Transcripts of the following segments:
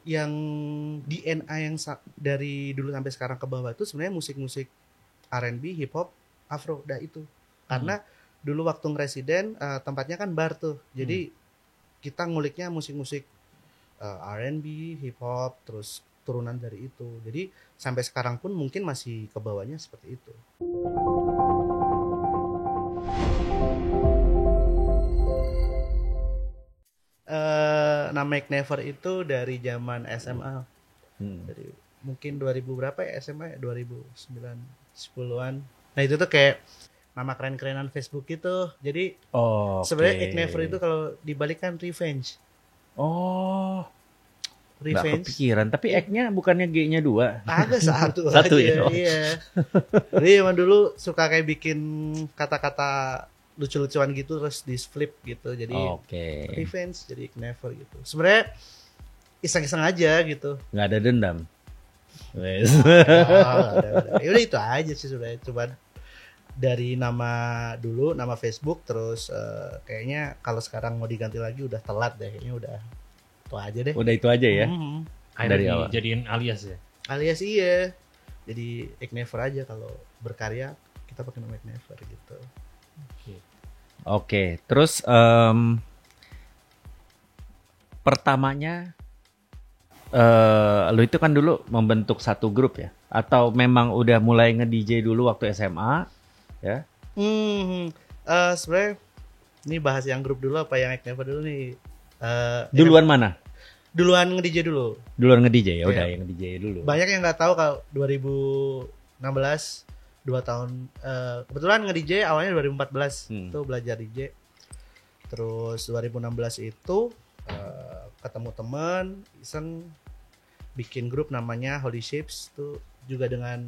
yang DNA yang dari dulu sampai sekarang ke bawah itu sebenarnya musik-musik R&B, hip hop, afro, itu. Karena dulu waktu ngeresiden tempatnya kan bar tuh. Jadi kita nguliknya musik-musik R&B, hip hop, terus turunan dari itu. Jadi sampai sekarang pun mungkin masih ke bawahnya seperti itu. Nama Make Never itu dari zaman SMA. Dari mungkin 2000 berapa ya SMA ya? 2009 10-an. Nah itu tuh kayak nama keren-kerenan Facebook gitu. Jadi sebenarnya Make Never itu kalau dibalikkan revenge. Nggak kepikiran. Tapi X-nya bukannya G-nya 2? Ada satu aja. Ya. Iya. Jadi emang dulu suka kayak bikin kata-kata lucu-lucuan gitu terus di flip gitu. Jadi revenge jadi never gitu. Sebenarnya iseng-iseng aja gitu. Nggak ada dendam. Ya udah itu aja sih sebenarnya. Coba dari nama dulu nama Facebook terus kayaknya kalau sekarang mau diganti lagi udah telat deh. Kayaknya udah itu aja deh. Udah itu aja ya. Dari awal. Jadiin alias ya. Alias iya. Jadi Ek Never aja kalau berkarya kita pakai nama Ek Never gitu. Oke, terus pertamanya lu itu kan dulu membentuk satu grup ya? Atau memang udah mulai nge-DJ dulu waktu SMA ya? Sebenarnya ini bahas yang grup dulu apa yang Ek Never dulu nih? Duluan mana? Duluan nge-DJ dulu. Duluan nge-DJ ya udah yang nge-DJ dulu. Banyak yang nggak tahu kalau 2016 2 tahun kebetulan nge-DJ awalnya 2014 itu belajar DJ. Terus 2016 itu ketemu teman iseng bikin grup namanya Holy Shapes tuh juga dengan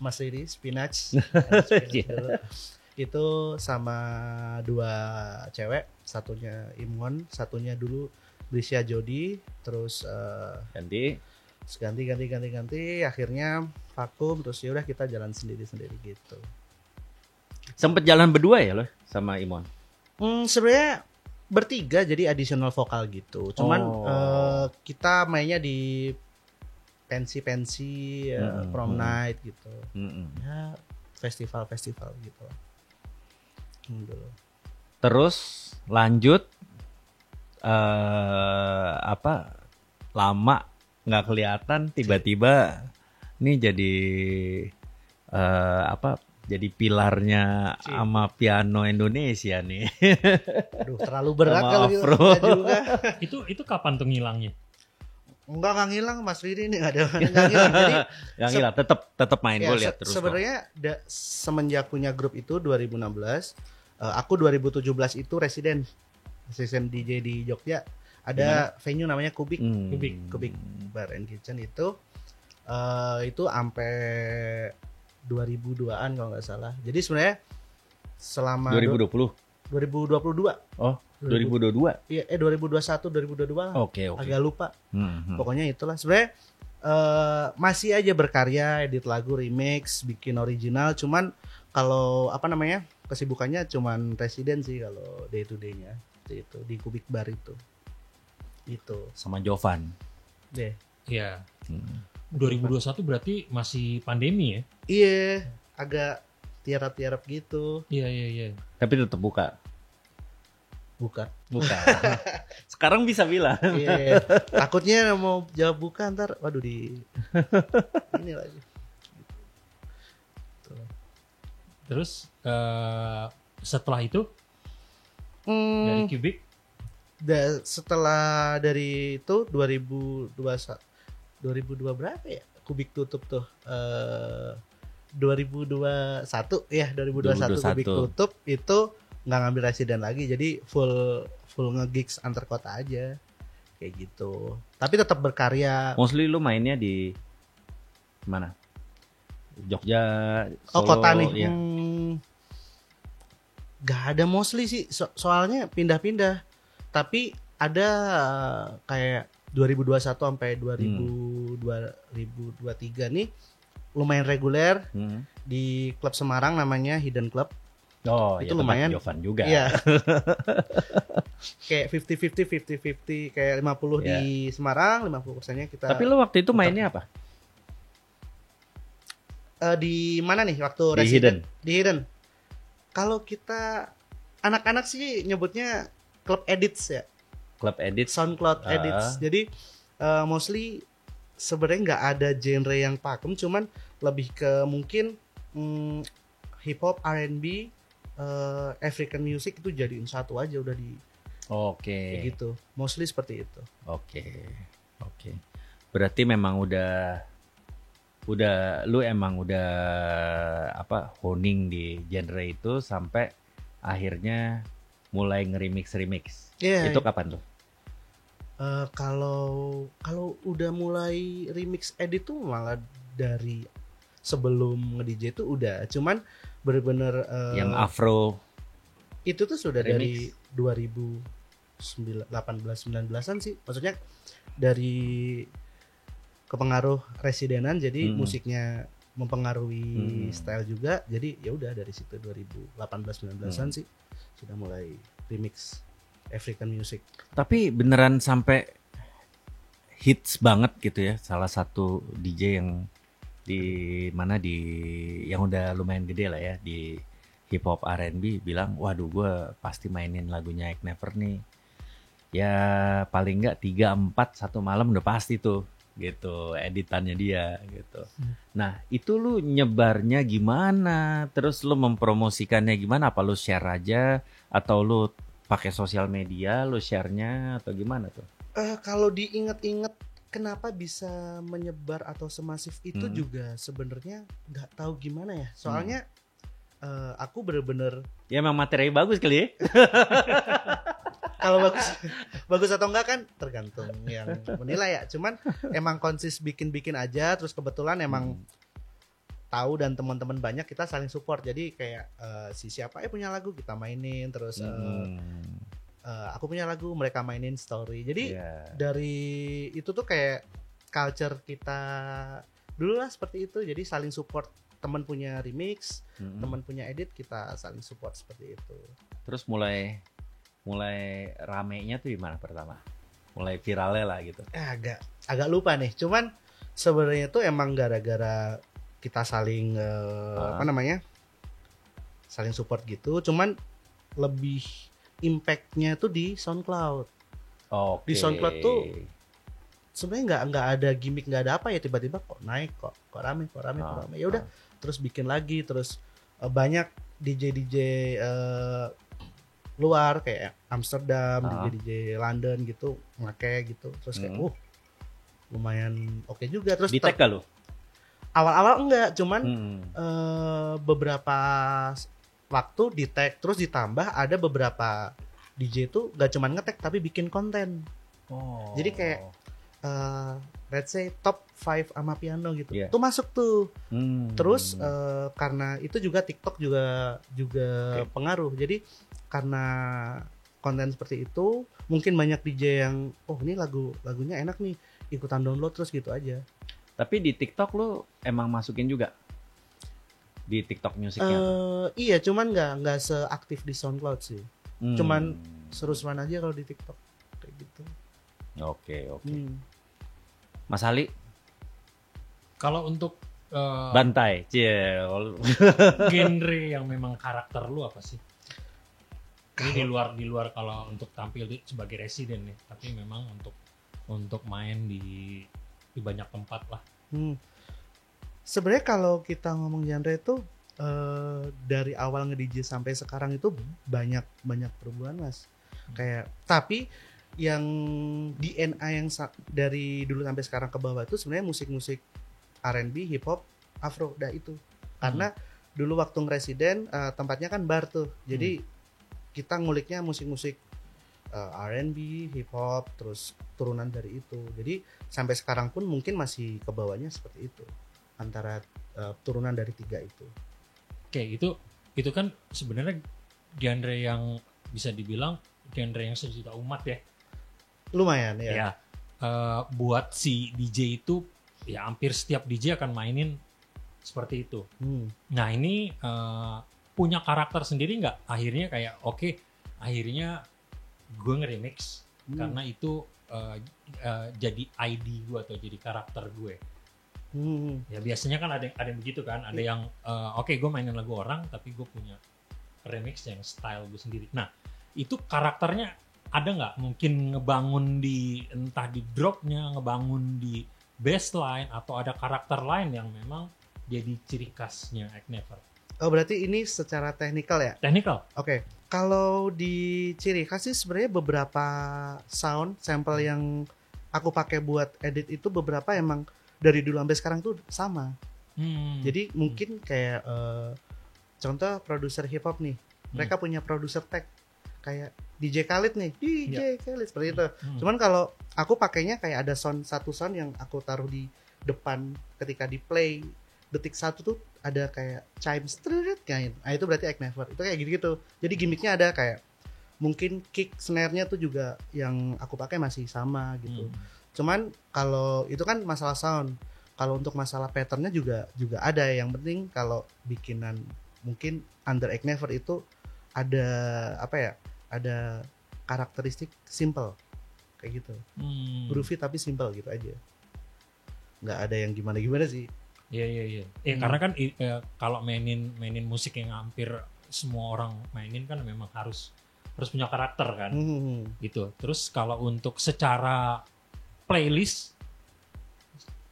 Mas Riri Spinach. Itu sama 2 cewek, satunya Imon, satunya dulu Brisya Jody, terus ganti akhirnya vakum terus ya udah kita jalan sendiri gitu. Sempet jalan berdua ya lo sama Imon? Sebenarnya bertiga jadi additional vokal gitu. Cuman kita mainnya di pensi prom night gitu. Ya festival gitu. Terus lanjut lama nggak kelihatan tiba-tiba nih jadi jadi pilarnya sama piano Indonesia nih. Aduh terlalu berat kalau gitu. Itu kapan tuh ngilangnya? Enggak ngilang Mas Riri ini enggak ngilang. Jadi enggak ngilang, tetap main gue lihat terus. Sebenarnya semenjak punya grup itu 2016, aku 2017 itu residen DJ di Jogja. Ada venue namanya Kubik Bar and Kitchen itu sampai 2002-an kalau nggak salah. Jadi sebenarnya selama 2022. Oh, 2022. Iya, 2021, 2022. Oke. Agak lupa. Pokoknya itulah sebenarnya masih aja berkarya, edit lagu, remix, bikin original. Cuman kalau kesibukannya cuman residen sih kalau day to day-nya. Itu di Kubik Bar itu sama Jovan deh. Iya. 2021 berarti masih pandemi ya? Iya, agak tiarap gitu. Iya. Tapi tetap buka. Sekarang bisa bilang. Iya. Takutnya mau jawab buka ntar waduh di ini lagi. Terus setelah itu dari Kubik setelah dari itu 2002 berapa ya Kubik tutup tuh 2021 ya 2021 Kubik tutup itu nggak ngambil residen lagi jadi full nge-gigs antar kota aja kayak gitu tapi tetap berkarya. Mostly lu mainnya di mana? Jogja, Solo, kota nih ya. Gak ada mostly sih soalnya pindah-pindah. Tapi ada kayak 2021 sampai 2023 nih lumayan reguler di klub Semarang namanya Hidden Club. Oh, Itu ya lumayan. tempat Jovan juga. Iya. Kayak 50-50, 50-50, kayak 50 Iya. di Semarang, 50%-nya kita. Tapi lu waktu itu mainnya apa? Di mana nih waktu Di resident? Hidden. Di Hidden. Kalau kita anak-anak sih nyebutnya Club Edits ya, Club Edit. SoundCloud Ah. Edits. Jadi mostly sebenarnya nggak ada genre yang pakem, cuman lebih ke mungkin hip hop, R&B, African music itu jadiin satu aja udah di Oke. kayak gitu. Mostly seperti itu. Oke. Berarti memang udah lu emang udah apa honing di genre itu sampai akhirnya mulai nge-remix. Iya. Itu kapan tuh? Kalau udah mulai remix edit tuh malah dari sebelum nge-DJ itu udah, cuman bener-bener Yang Afro. itu tuh sudah remix. dari 2018-19an sih, maksudnya dari kepengaruh residenan, jadi musiknya mempengaruhi style juga, jadi ya udah dari situ 2018-19an sih sudah mulai remix African music. Tapi beneran sampai hits banget gitu ya. Salah satu DJ yang yang udah lumayan gede lah ya di hip hop R&B bilang, waduh gue pasti mainin lagunya Ike Never nih. Ya paling nggak 3-4 satu malam udah pasti tuh gitu editannya dia gitu. Nah itu lu nyebarnya gimana? Terus lu mempromosikannya gimana? Apa lu share aja atau lu pakai sosial media, lu share-nya atau gimana tuh? Kalau diinget-inget kenapa bisa menyebar atau semasif itu juga sebenarnya nggak tahu gimana ya. Soalnya aku bener-bener Ya emang materi bagus kali ya. kalau bagus atau enggak kan tergantung yang menilai ya. Cuman emang konsis bikin-bikin aja, terus kebetulan emang tahu dan teman-teman banyak, kita saling support. Jadi kayak si siapa punya lagu kita mainin, terus aku punya lagu mereka mainin story. Jadi dari itu tuh kayak culture kita dulu lah seperti itu. Jadi saling support, teman punya remix, teman punya edit, kita saling support seperti itu. Terus mulai ramenya tuh gimana pertama? Mulai viralnya lah gitu. Agak lupa nih. Cuman sebenarnya tuh emang gara-gara kita saling saling support gitu. Cuman lebih impactnya tuh di SoundCloud. Oke. Di SoundCloud tuh sebenarnya nggak ada gimmick, nggak ada apa ya, tiba-tiba kok naik, kok rame. Ya udah, terus bikin lagi, terus banyak DJ luar kayak Amsterdam, DJ London gitu make gitu, terus kayak lumayan oke juga. Terus di tag gak lu? Awal-awal enggak, cuman beberapa waktu di tag, terus ditambah ada beberapa DJ tuh gak cuman nge-tag tapi bikin konten. Jadi kayak let's say top 5 sama piano gitu, tuh masuk tuh. Terus karena itu juga TikTok juga pengaruh. Jadi karena konten seperti itu, mungkin banyak DJ yang ini lagunya enak nih, ikutan download terus gitu aja. Tapi di TikTok lu emang masukin juga di TikTok musiknya? Iya, cuman nggak seaktif di SoundCloud sih. Cuman seru-seruan aja kalau di TikTok kayak gitu. Oke. Mas Ali? Kalau untuk Bantai, genre yang memang karakter lu apa sih? Ini di luar kalau untuk tampil sebagai residen nih, tapi memang untuk main di banyak tempat lah. Sebenarnya kalau kita ngomong genre itu dari awal nge-DJ sampai sekarang itu banyak perubahan, Mas. Kayak tapi yang DNA yang dari dulu sampai sekarang ke bawah itu sebenarnya musik-musik R&B, hip hop, Afro, itu. Karena dulu waktu ngeresiden tempatnya kan bar tuh. Jadi kita nguliknya musik-musik R&B, hip hop, terus turunan dari itu. Jadi sampai sekarang pun mungkin masih ke bawahnya seperti itu. Antara turunan dari 3 itu. Oke, itu kan sebenarnya genre yang bisa dibilang genre yang sejuta umat ya. Lumayan ya. Ya, buat si DJ itu ya hampir setiap DJ akan mainin seperti itu. Nah ini punya karakter sendiri nggak? Akhirnya kayak oke, akhirnya gue nge-remix karena itu jadi ID gue atau jadi karakter gue. Ya biasanya kan ada yang begitu kan, ada yang oke gue mainin lagu orang tapi gue punya remix yang style gue sendiri. Nah itu karakternya ada nggak mungkin ngebangun di entah di dropnya, ngebangun di bassline atau ada karakter lain yang memang jadi ciri khasnya Egg Never? Oh berarti ini secara teknikal ya? Technical. Oke. Kalau di ciri khas sih sebenarnya beberapa sound sample yang aku pakai buat edit itu beberapa emang dari dulu sampai sekarang tuh sama. Jadi mungkin kayak contoh produser hip hop nih, mereka punya producer tag kayak DJ Khalid nih, DJ Khalid seperti itu. Cuman kalau aku pakainya kayak ada satu sound yang aku taruh di depan ketika di play detik 1 tuh ada kayak chime strut kayak gitu. Nah itu berarti Egg Never. Itu kayak gitu-gitu. Jadi gimmicknya ada kayak mungkin kick snare-nya tuh juga yang aku pakai masih sama gitu. Cuman kalau itu kan masalah sound. Kalau untuk masalah patternnya juga ada. Yang penting kalau bikinan mungkin under Egg Never itu ada apa ya? Ada karakteristik simple kayak gitu. Groovy tapi simple gitu aja. Nggak ada yang gimana-gimana sih. Iya. Karena kan kalau mainin musik yang hampir semua orang mainin kan memang harus punya karakter kan. Gitu. Terus kalau untuk secara playlist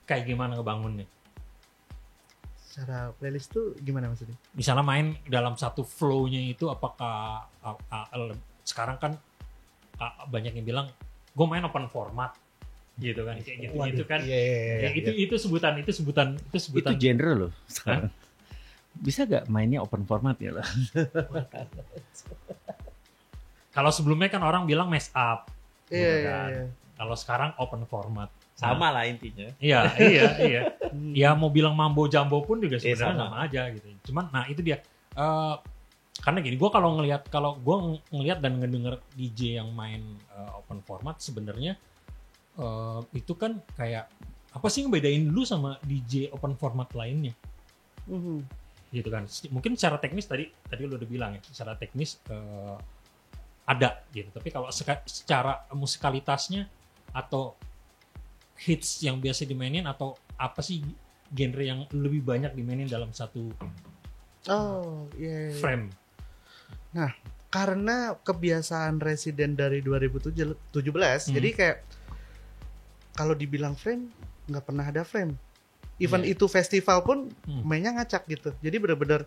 kayak gimana ngebangunnya? Secara playlist tuh gimana maksudnya? Misalnya main dalam satu flow-nya itu apakah sekarang kan banyak yang bilang gue main open format gitu kan kayak gitu kan. Itu sebutan itu genre loh sekarang. Bisa gak mainnya open format ya lah? Kalau sebelumnya kan orang bilang mess up. Iya. Kalau sekarang open format. Sama lah intinya. Iya. Ya mau bilang mambo jambo pun juga sebenarnya sama aja gitu. Cuman nah itu dia. Karena gini, gue kalau ngelihat dan ngedenger DJ yang main open format sebenarnya itu kan kayak apa sih ngebedain lu sama DJ open format lainnya? Gitu kan. Mungkin secara teknis tadi lu udah bilang ya, secara teknis ada gitu. Tapi kalau secara musikalitasnya atau hits yang biasa dimainin atau apa sih genre yang lebih banyak dimainin dalam satu frame? Nah, karena kebiasaan Resident dari 2017, jadi kayak kalau dibilang frame nggak pernah ada frame. Even itu festival pun mainnya ngacak gitu. Jadi bener-bener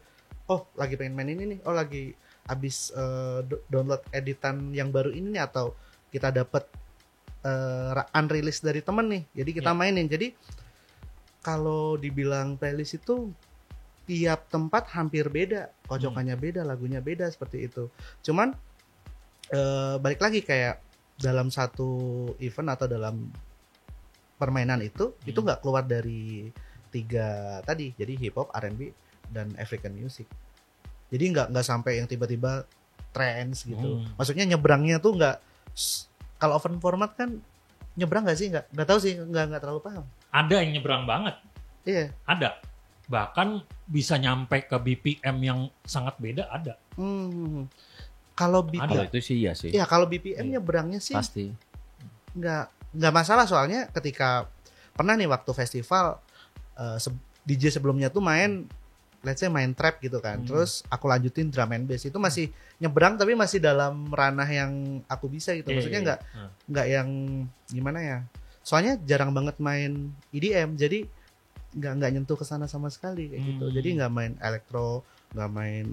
lagi pengen main ini nih, lagi abis download editan yang baru ini nih, atau kita dapat unreleased dari temen nih, jadi kita mainin. Jadi kalau dibilang playlist itu tiap tempat hampir beda, kocokannya beda, lagunya beda seperti itu. Cuman balik lagi kayak dalam satu event atau dalam permainan itu nggak keluar dari 3 tadi, jadi hip hop, R&B dan African music. Jadi nggak sampai yang tiba-tiba trance gitu. Maksudnya nyebrangnya tuh nggak, kalau open format kan nyebrang nggak sih? Nggak tahu sih, nggak terlalu paham. Ada yang nyebrang banget. Iya. Ada. Bahkan bisa nyampe ke BPM yang sangat beda, ada. Kalau BPM itu sih ya sih. Ya kalau BPM nyebrangnya sih pasti nggak masalah, soalnya ketika pernah nih waktu festival DJ sebelumnya tuh main, let's say main trap gitu kan, terus aku lanjutin drum and bass, itu masih nyebrang tapi masih dalam ranah yang aku bisa gitu. Maksudnya nggak yang gimana ya, soalnya jarang banget main EDM, jadi nggak nyentuh ke sana sama sekali kayak gitu. Jadi nggak main elektro, nggak main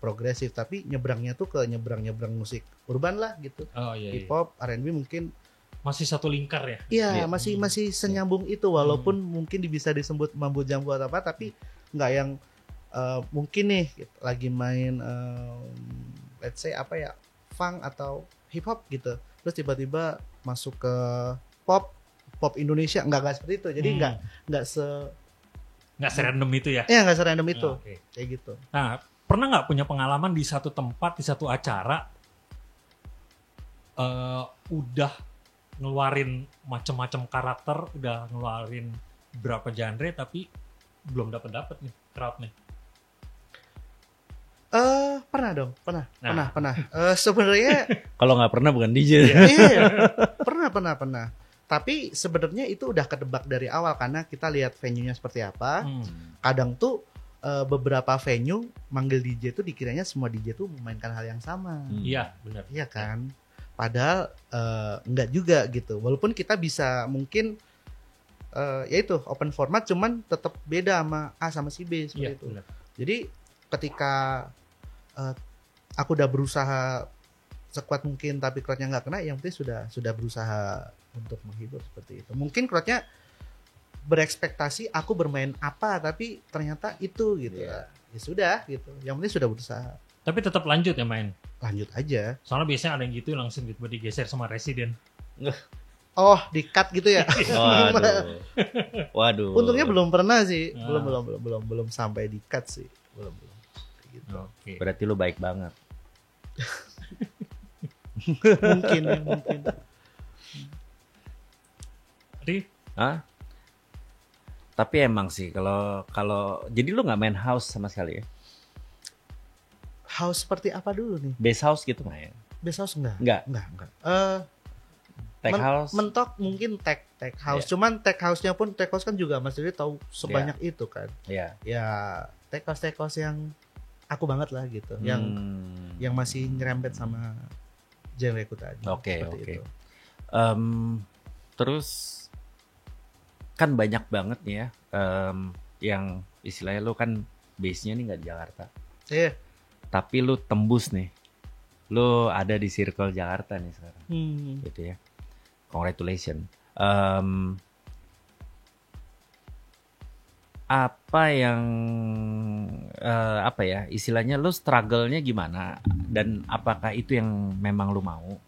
progresif, tapi nyebrangnya tuh ke nyebrang musik urban lah gitu. Hip hop, R&B mungkin masih satu lingkar ya. Iya, masih senyambung itu, walaupun mungkin bisa disebut mambo jambo atau apa, tapi nggak yang mungkin nih lagi main let's say apa ya, funk atau hip hop gitu, terus tiba-tiba masuk ke pop Indonesia, nggak seperti itu. Jadi nggak serandom itu ya. Iya, nggak serandom itu. Kayak gitu. Nah, pernah nggak punya pengalaman di satu tempat, di satu acara udah ngeluarin macam-macam karakter, udah ngeluarin berapa genre tapi belum dapet nih crowd nih? Pernah dong, pernah. Nah. Sebenarnya Kalau nggak pernah bukan DJ. iya, pernah. Tapi sebenarnya itu udah kedebak dari awal karena kita lihat venue-nya seperti apa. Kadang tuh beberapa venue manggil DJ tuh dikiranya semua DJ tuh memainkan hal yang sama. Iya, benar. Iya kan? Padahal enggak juga gitu. Walaupun kita bisa mungkin ya itu open format cuman tetap beda sama A sama si B seperti Iya, itu. benar. Jadi ketika aku udah berusaha sekuat mungkin tapi crowd-nya nggak kena, yang penting sudah berusaha untuk menghibur seperti itu. Mungkin crowd-nya berekspektasi aku bermain apa tapi ternyata itu gitu. Iya. Ya sudah gitu. Yang penting sudah berusaha. Tapi tetap lanjut ya main. Lanjut aja. Soalnya biasanya ada yang gitu langsung tiba digeser sama residen. Oh, di-cut gitu ya. Waduh. Untungnya belum pernah sih. Ah. Belum sampai di-cut sih. Belum. Gitu. Oke. Berarti lu baik banget. Mungkin. Jadi Hah? Tapi emang sih kalau jadi lu nggak main house sama sekali ya? House seperti apa dulu nih? Bass house gitu main? Bass house enggak? Enggak. Enggak. Tech house? Mentok mungkin tech house. Cuman tech house-nya pun tech house kan juga Mas Diri tahu sebanyak itu kan. Iya. Ya tech house yang aku banget lah gitu. Yang masih nyerempet sama genreku tadi. Oke. Seperti itu. Terus kan banyak banget nih ya yang istilahnya lu kan base-nya nih nggak di Jakarta. Iya. Tapi lu tembus nih. Lu ada di circle Jakarta nih sekarang. Gitu ya. Congratulations. Apa yang apa ya istilahnya lu struggle-nya gimana dan apakah itu yang memang lu mau?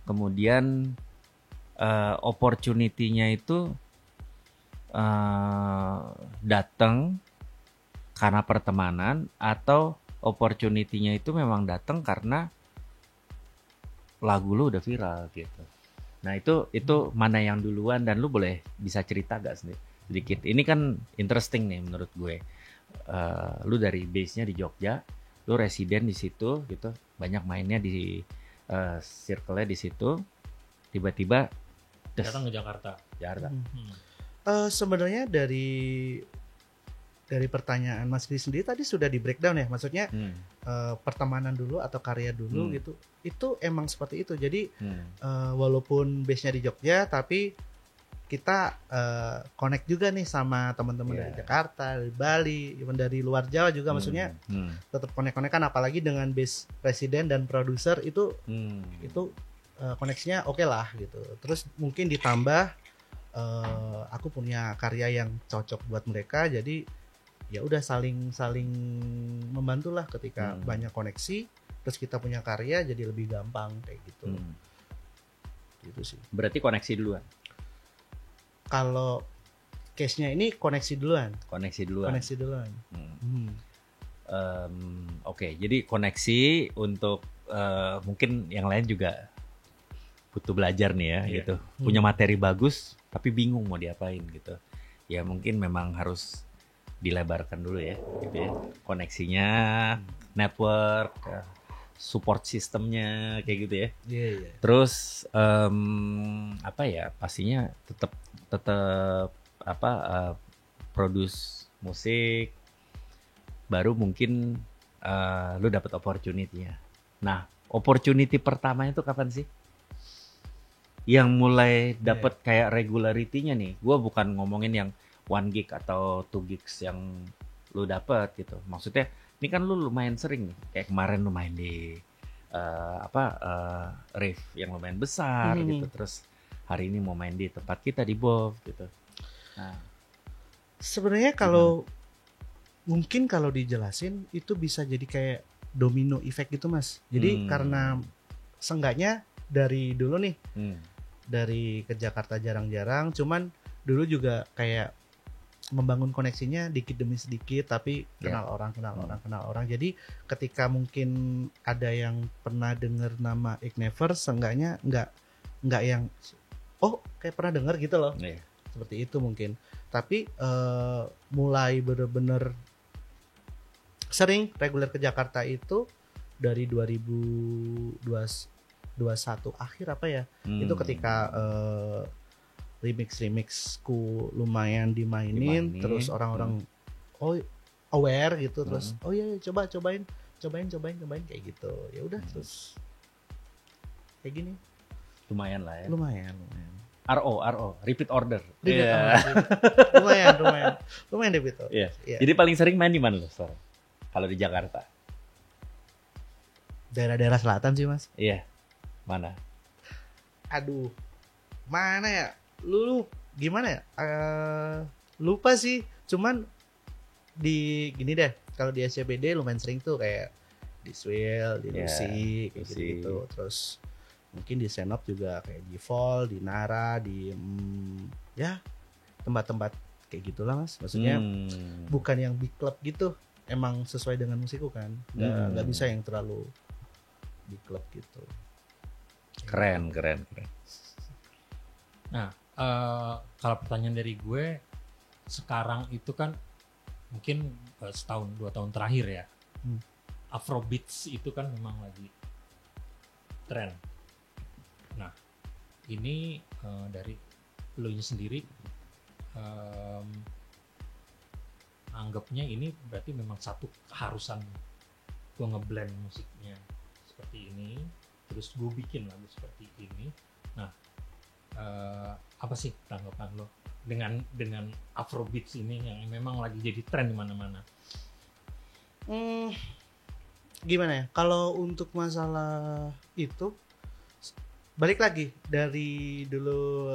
Kemudian opportunity-nya itu datang karena pertemanan atau opportunity-nya itu memang datang karena lagu lu udah viral gitu. Nah itu mana yang duluan dan lu boleh bisa cerita gak sedikit. Ini kan interesting nih menurut gue. Lu dari base-nya di Jogja, lu residen di situ gitu, banyak mainnya di circle-nya di situ. Tiba-tiba datang ke Jakarta. Sebenarnya dari pertanyaan Mas Kris sendiri tadi sudah di breakdown ya, maksudnya pertemanan dulu atau karya dulu gitu, itu emang seperti itu. Jadi walaupun base-nya di Jogja, tapi kita connect juga nih sama teman-teman dari Jakarta, dari Bali, even dari luar Jawa juga, maksudnya tetap connect-connectan, apalagi dengan base residen dan produser itu koneksinya oke lah gitu. Terus mungkin ditambah aku punya karya yang cocok buat mereka, jadi ya udah saling membantu lah ketika banyak koneksi, terus kita punya karya jadi lebih gampang kayak gitu. Gitu sih. Berarti koneksi duluan. Kalau case-nya ini koneksi duluan. Oke, jadi koneksi untuk mungkin yang lain juga butuh belajar nih ya gitu. Punya materi bagus tapi bingung mau diapain gitu. Ya mungkin memang harus dilebarkan dulu ya gitu ya. Koneksinya, network, support sistemnya kayak gitu ya. Iya. Terus apa ya? Pastinya tetap produce musik, baru mungkin lu dapat opportunity-nya. Nah, opportunity pertamanya itu kapan sih? Yang mulai dapat kayak regularity-nya nih. Gua bukan ngomongin yang 1 gig atau 2 gigs yang lu dapat gitu. Maksudnya ini kan lu lumayan sering nih. Kayak kemarin lu main di rave yang lumayan besar gitu. Terus hari ini mau main di tempat kita di Bov gitu. Nah, sebenarnya kalau mungkin kalau dijelasin itu bisa jadi kayak domino effect gitu Mas. Jadi karena seenggaknya dari dulu nih dari ke Jakarta jarang-jarang, cuman dulu juga kayak membangun koneksinya dikit demi sedikit, tapi kenal orang. Jadi ketika mungkin ada yang pernah dengar nama Ick Never, seenggaknya nggak yang kayak pernah dengar gitu loh. Seperti itu mungkin. Tapi mulai bener-bener sering reguler ke Jakarta itu dari 2021 akhir apa ya, itu ketika remixku lumayan dimainin. Terus orang-orang aware gitu, terus oh iya cobain kayak gitu. Ya udah terus kayak gini. Lumayan lah ya. Lumayan. RO, repeat order. Lumayan repeat order. Iya. Jadi paling sering main di mana lo, Sor? Kalau di Jakarta? Daerah-daerah selatan sih, Mas. Iya. Mana? Aduh. Mana ya? Lu gimana ya? Lupa sih. Cuman di gini deh, kalau di SCBD lumayan sering tuh kayak di Swell, di Lucy, kayak gitu. Terus mungkin di Senop juga kayak di Vol, di Nara, di ya tempat-tempat kayak gitulah, Mas. Maksudnya bukan yang big club gitu. Emang sesuai dengan musikku kan. Nggak bisa yang terlalu big club gitu. Keren. Nah, kalau pertanyaan dari gue, sekarang itu kan mungkin setahun 2 tahun terakhir ya, Afrobeats itu kan memang lagi tren. Nah, ini dari lo sendiri anggapnya ini berarti memang satu keharusan gue ngeblend musiknya seperti ini, terus gue bikin lagu seperti ini. Nah, apa sih tanggapan lo dengan Afrobeats ini yang memang lagi jadi tren di mana-mana? Gimana ya? Kalau untuk masalah itu, balik lagi dari dulu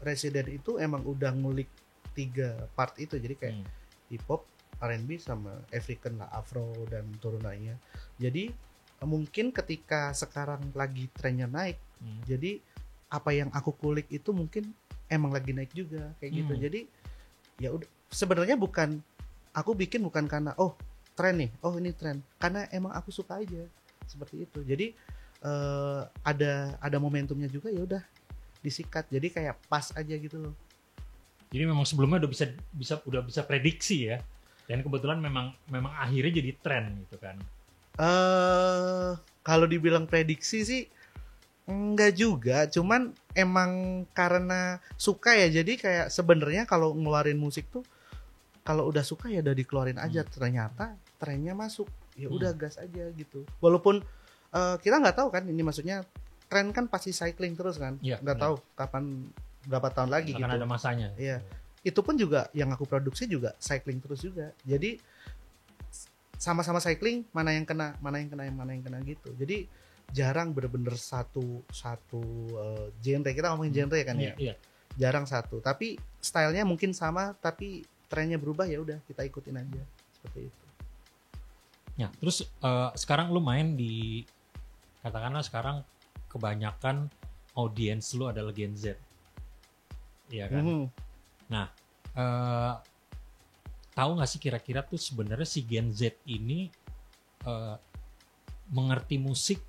Resident itu emang udah ngulik 3 part itu, jadi kayak hip hop, R&B sama African lah, Afro dan turunannya. Jadi mungkin ketika sekarang lagi trennya naik, jadi apa yang aku kulik itu mungkin emang lagi naik juga kayak gitu. Jadi ya udah, sebenarnya bukan aku bikin bukan karena tren nih, ini tren, karena emang aku suka aja seperti itu. Jadi ada momentumnya juga, ya udah disikat, jadi kayak pas aja gitu loh. Jadi memang sebelumnya udah bisa prediksi ya, dan kebetulan memang akhirnya jadi tren gitu kan. Kalau dibilang prediksi sih enggak juga, cuman emang karena suka ya, jadi kayak sebenarnya kalau ngeluarin musik tuh kalau udah suka ya udah dikeluarin aja. Ternyata trennya masuk, ya udah gas aja gitu. Walaupun kita nggak tahu kan, ini maksudnya tren kan pasti cycling terus kan, nggak tahu kapan berapa tahun lagi akan gitu. ada masanya. Iya, itu pun juga yang aku produksi juga cycling terus juga. Jadi sama-sama cycling, mana yang kena gitu. Jadi jarang bener-bener satu genre. Kita ngomongin genre kan ya. Iya. Jarang satu. Tapi stylenya mungkin sama, tapi trennya berubah, ya udah kita ikutin aja seperti itu. Ya, terus sekarang lu main di, katakanlah sekarang kebanyakan audiens lu adalah Gen Z. Iya kan? Nah, tahu nggak sih kira-kira tuh sebenarnya si Gen Z ini mengerti musik,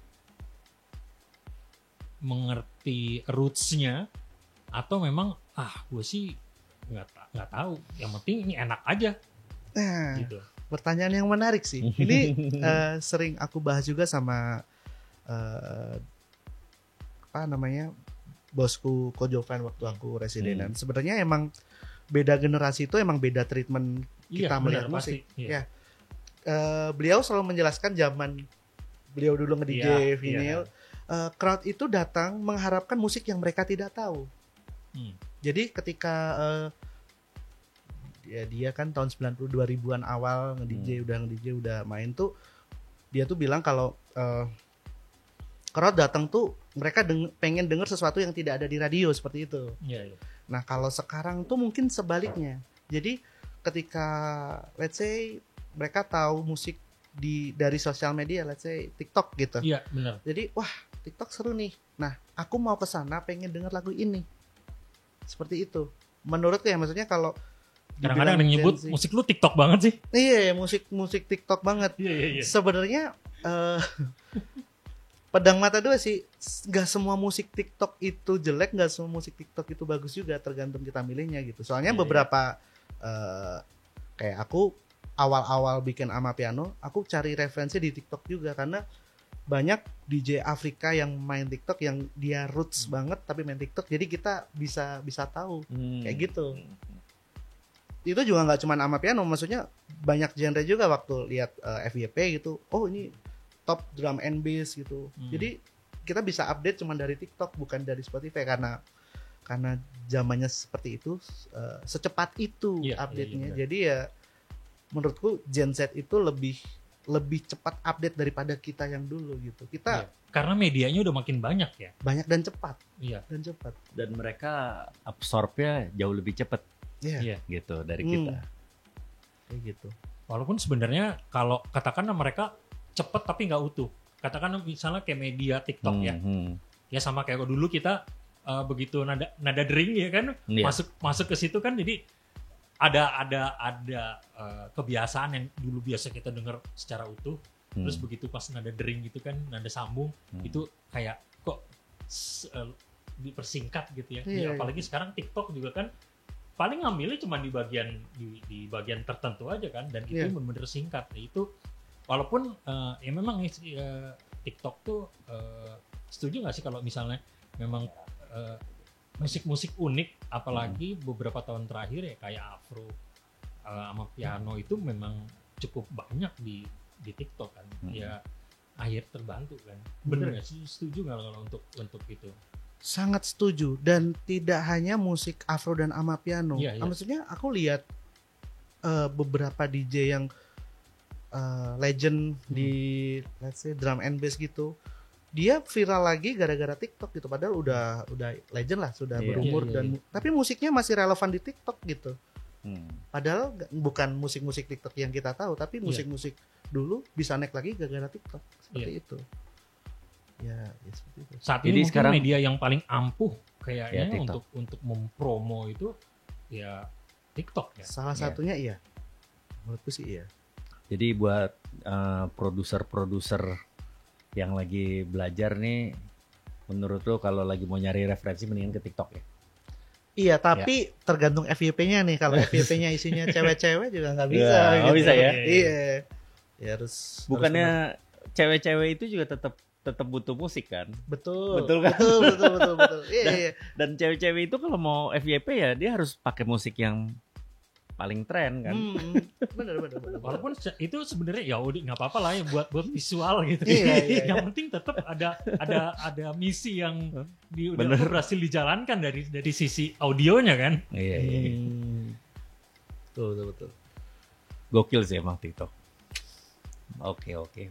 mengerti roots-nya, atau memang gue sih nggak tahu, yang penting ini enak aja. Nah, gitu. Pertanyaan yang menarik sih. Ini sering aku bahas juga sama bosku Kojovan waktu aku residenan. Sebenarnya emang beda generasi itu emang beda treatment kita melihat musik. Pasti, iya. Beliau selalu menjelaskan zaman beliau dulu nge-DJ vinyl, crowd itu datang mengharapkan musik yang mereka tidak tahu. Jadi ketika dia kan tahun 90 2000-an awal nge-DJ udah main tuh, dia tuh bilang kalau crowd datang tuh mereka pengen denger sesuatu yang tidak ada di radio seperti itu. Iya. Nah, kalau sekarang tuh mungkin sebaliknya. Jadi ketika let's say mereka tahu musik dari sosial media, let's say TikTok gitu. Iya, benar. Jadi wah, TikTok seru nih. Nah, aku mau ke sana pengen denger lagu ini. Seperti itu. Menurutku ya, maksudnya kalau kadang-kadang ada nyebut musik lu TikTok banget sih. Iya, musik TikTok banget. Iya. Sebenarnya pedang mata dua sih. Gak semua musik TikTok itu jelek, gak semua musik TikTok itu bagus juga, tergantung kita milihnya gitu. Soalnya beberapa kayak aku awal-awal bikin Amapiano, aku cari referensi di TikTok juga karena banyak DJ Afrika yang main TikTok yang dia roots banget tapi main TikTok, jadi kita bisa tahu kayak gitu. Itu juga nggak cuma Amapiano, maksudnya banyak genre juga waktu lihat FYP gitu. Oh ini top drum and bass gitu. Jadi kita bisa update cuma dari TikTok bukan dari Spotify karena zamannya seperti itu, secepat itu update-nya. Jadi ya menurutku Gen Z itu lebih cepat update daripada kita yang dulu gitu. Kita karena medianya udah makin banyak ya. Banyak dan cepat. Iya. Dan cepat. Dan mereka absorbnya jauh lebih cepat. Iya. Gitu dari kita. Kayak gitu. Walaupun sebenarnya kalau katakanlah mereka cepat tapi nggak utuh. Katakanlah misalnya kayak media TikTok ya. Ya sama kayak dulu kita begitu nada dering ya kan masuk ke situ kan, jadi ada kebiasaan yang dulu biasa kita dengar secara utuh, terus begitu pas nada dering gitu kan, nada sambung itu kayak kok dipersingkat gitu ya. Apalagi sekarang TikTok juga kan paling ngambilnya cuma di bagian tertentu aja kan, dan itu benar-benar singkat. Nah, itu walaupun ya memang TikTok tuh setuju nggak sih kalau misalnya memang musik-musik unik, apalagi beberapa tahun terakhir ya kayak Afro sama piano itu memang cukup banyak di TikTok kan. Ya akhir terbantu kan. Bener nggak sih? Setuju nggak kalau untuk itu? Sangat setuju, dan tidak hanya musik Afro dan Amapiano. Maksudnya aku lihat beberapa DJ yang legend di let's say drum and bass gitu, dia viral lagi gara-gara TikTok gitu, padahal udah legend lah, sudah berumur tapi musiknya masih relevan di TikTok gitu. Padahal bukan musik-musik TikTok yang kita tahu, tapi musik-musik dulu bisa naik lagi gara-gara TikTok seperti itu. Ya seperti itu. Saat ini mungkin media yang paling ampuh kayaknya untuk mempromo itu ya TikTok ya. Salah satunya iya. Menurutku sih iya. Jadi buat produser-produser yang lagi belajar nih, menurut lo kalau lagi mau nyari referensi mendingan ke TikTok ya? Iya, tapi tergantung FYP-nya nih. Kalau FYP-nya isinya cewek-cewek juga nggak bisa. Nggak bisa ya? Iya. Ya harus. Bukannya cewek-cewek itu juga tetap butuh musik kan? Betul kan? Betul. Iya. Dan cewek-cewek itu kalau mau FYP ya dia harus pakai musik yang paling tren kan. Bener. Walaupun itu sebenarnya ya udah nggak apa-apa lah ya buat visual gitu. Iya. Yang penting tetap ada misi yang udah berhasil dijalankan dari sisi audionya kan. Iya. Betul. Gokil sih emang TikTok. Oke.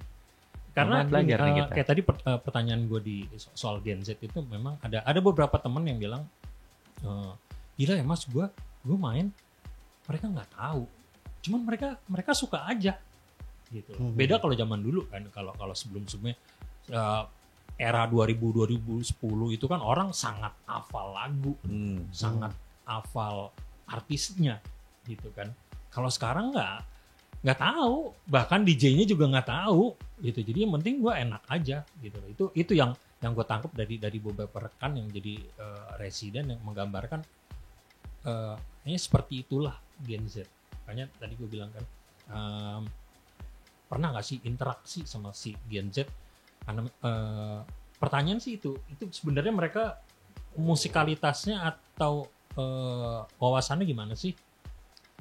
Karena belajar nih kita. Kayak tadi pertanyaan gue di soal Gen Z itu memang ada beberapa teman yang bilang gila ya mas, gue main mereka nggak tahu, cuman mereka suka aja gitu. Beda kalau zaman dulu kan, kalau sebelumnya era 2000-2010 itu kan orang sangat hafal lagu, sangat hafal artisnya gitu kan. Kalau sekarang nggak tahu, bahkan DJ-nya juga nggak tahu gitu. Jadi yang penting gue enak aja gitu. Itu yang gue tangkap dari beberapa rekan yang jadi residen yang menggambarkan ini seperti itulah Gen Z. Makanya tadi gue bilang kan, pernah nggak sih interaksi sama si Gen Z? Karena pertanyaan sih itu sebenarnya mereka musikalitasnya atau wawasannya gimana sih?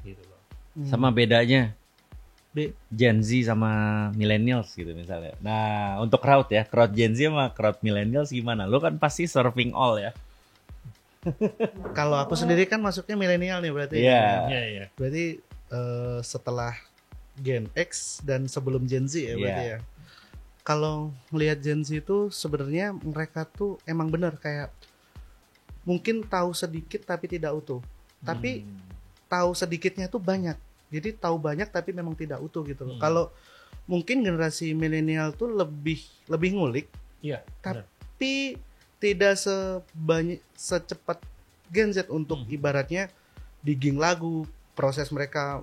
Gitu loh. Sama bedanya Gen Z sama millennials gitu misalnya. Nah untuk crowd Gen Z sama crowd millennials gimana? Lo kan pasti surfing all ya. Kalau aku sendiri kan masuknya milenial nih berarti. Iya. Berarti setelah Gen X dan sebelum Gen Z ya berarti ya. Kalau melihat Gen Z itu sebenarnya mereka tuh emang benar kayak mungkin tahu sedikit tapi tidak utuh. Tapi tahu sedikitnya tuh banyak. Jadi tahu banyak tapi memang tidak utuh gitu loh. Kalau mungkin generasi milenial tuh lebih ngulik. Iya. Tapi tidak secepat Gen Z untuk ibaratnya digging lagu, proses mereka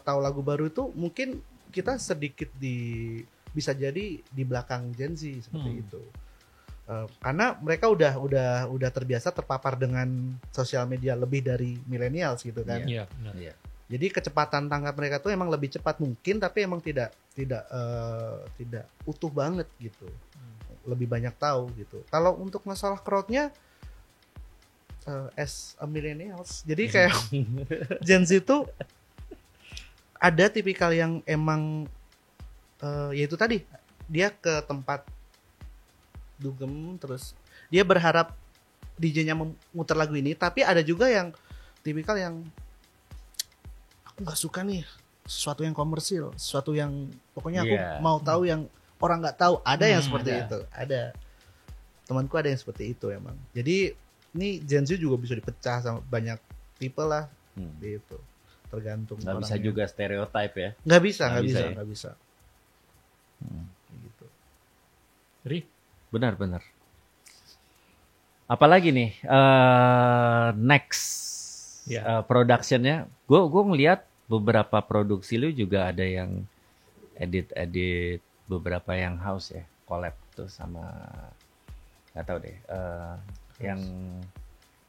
tahu lagu baru itu mungkin kita sedikit bisa jadi di belakang Gen Z seperti itu. Karena mereka udah terbiasa terpapar dengan sosial media lebih dari millennials gitu kan. Iya, benar. Jadi kecepatan tangkap mereka tuh emang lebih cepat mungkin, tapi emang tidak utuh banget gitu. Lebih banyak tahu gitu. Kalau untuk masalah crowd-nya as a millennials, jadi kayak Gen Z tuh ada tipikal yang emang yaitu tadi dia ke tempat dugem terus dia berharap DJ-nya memutar lagu ini, tapi ada juga yang tipikal yang aku nggak suka nih sesuatu yang komersil, sesuatu yang pokoknya aku mau tahu yang orang nggak tahu. Ada yang seperti itu, ada temanku ada yang seperti itu emang. Jadi ini Gen Z juga bisa dipecah sama banyak tipe lah, gitu. Tergantung. Nggak bisa juga stereotype ya? Nggak bisa. Gitu. Ri? Benar. Apalagi nih next productionnya, gue ngeliat beberapa produksi lu juga ada yang edit beberapa yang house ya, collab tuh sama nggak tahu deh, yang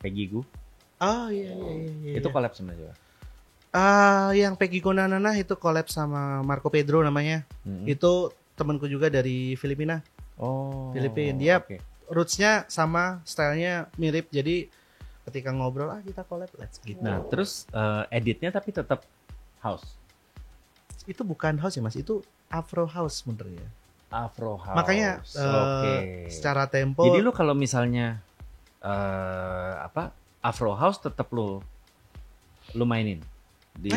Peggy Goo. Oh iya. Itu collab sama juga. Yang Peggy Goo Nanana itu collab sama Marco Pedro namanya. Itu temanku juga dari Filipina. Oh. Filipina. Dia roots-nya sama, stylenya mirip. Jadi ketika ngobrol kita collab, let's gitu. Nah, terus editnya tapi tetap house. Itu bukan house ya Mas, itu Afro house sebenarnya. Afro house. Makanya secara tempo. Jadi lu kalau misalnya Afro house tetap lu mainin di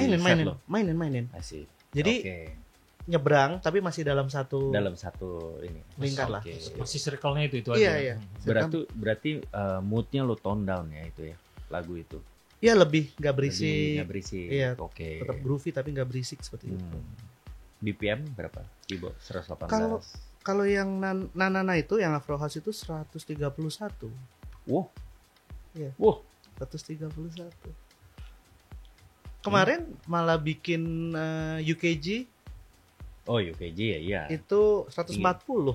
mainin. Asik. Jadi nyebrang tapi masih dalam satu ini lingkar lah. Masih circle-nya itu aja. Iya. Berarti moodnya lu tone down ya itu ya lagu itu. Iya lebih nggak berisik. Iya. Tetap groovy tapi nggak berisik seperti itu. BPM berapa? Ibo 118. Kalau yang Nanana itu yang Afro House itu 131. Wow. Iya. Wow. 131. Kemarin malah bikin UKG. Oh UKG ya. Itu 140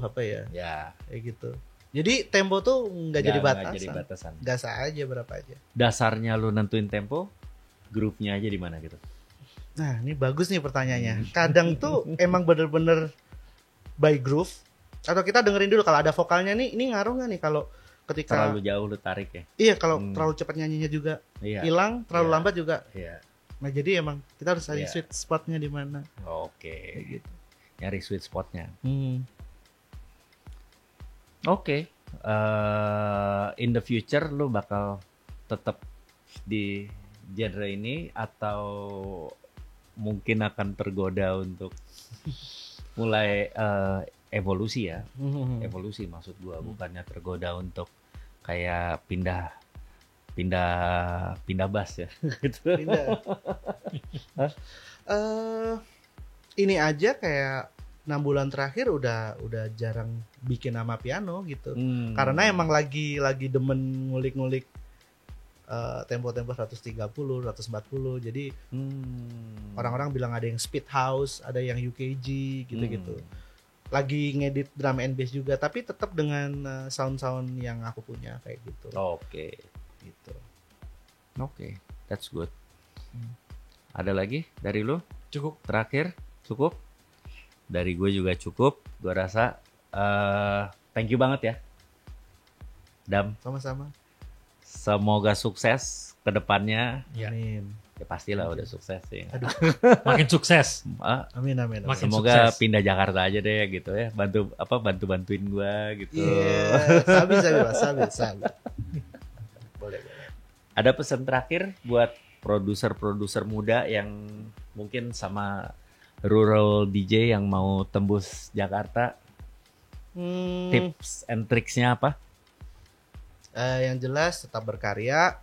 apa ya? Ya. Kayak gitu. Jadi tempo tuh nggak jadi batasan. Gas aja berapa aja. Dasarnya lu nentuin tempo, groove-nya aja di mana gitu. Nah ini bagus nih pertanyaannya. Kadang tuh emang bener-bener by groove. Atau kita dengerin dulu kalau ada vokalnya nih, ini ngaruh nggak nih kalau ketika terlalu jauh lu tarik ya? Iya kalau terlalu cepat nyanyinya juga hilang, terlalu lambat juga. Iya. Nah jadi emang kita harus cari sweet spotnya di mana. Oke. Gitu. Nyari sweet spotnya. Oke. In the future lu bakal tetap di genre ini atau mungkin akan tergoda untuk mulai evolusi ya? Evolusi maksud gua, bukannya tergoda untuk kayak pindah bass ya gitu. Ini aja kayak 6 bulan terakhir udah jarang bikin nama piano gitu. Karena emang lagi demen ngulik-ngulik tempo-tempo 130, 140. Jadi orang-orang bilang ada yang speed house, ada yang UKG gitu-gitu. Lagi ngedit drum and bass juga, tapi tetap dengan sound-sound yang aku punya kayak gitu. Oke. Gitu. Oke, that's good. Ada lagi dari lu? Cukup. Terakhir, cukup? Dari gue juga cukup. Gue rasa thank you banget ya, Dam. Sama-sama. Semoga sukses ke depannya. Amin. Ya pastilah udah sukses sih. Makin sukses. Amin. Semoga sukses. Pindah Jakarta aja deh gitu ya. Bantuin gue gitu. Iya, sabi. Boleh. Ada pesan terakhir buat produser muda yang mungkin sama rural DJ yang mau tembus Jakarta? Tips and tricksnya apa? Yang jelas tetap berkarya,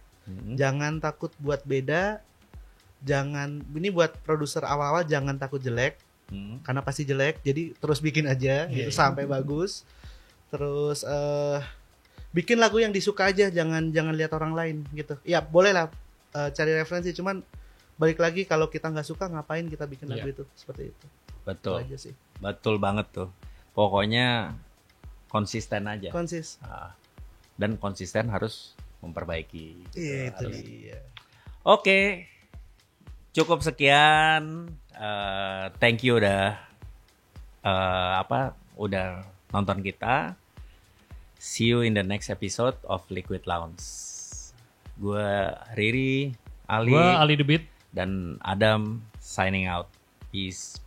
jangan takut buat beda, ini buat produser awal-awal jangan takut jelek, karena pasti jelek, jadi terus bikin aja gitu sampai bagus. Terus bikin lagu yang disuka aja, jangan lihat orang lain gitu. Ya boleh lah cari referensi, cuman balik lagi kalau kita nggak suka ngapain kita bikin lagu itu, seperti itu. Betul. Itu aja sih. Betul banget tuh. Pokoknya konsisten aja. Dan konsisten harus memperbaiki. Iya, itu dia. Oke. Cukup sekian. Thank you udah udah nonton kita. See you in the next episode of Liquid Lounge. Gue Riri, Ali, Gue Ali The Beat. dan Adam signing out. Peace.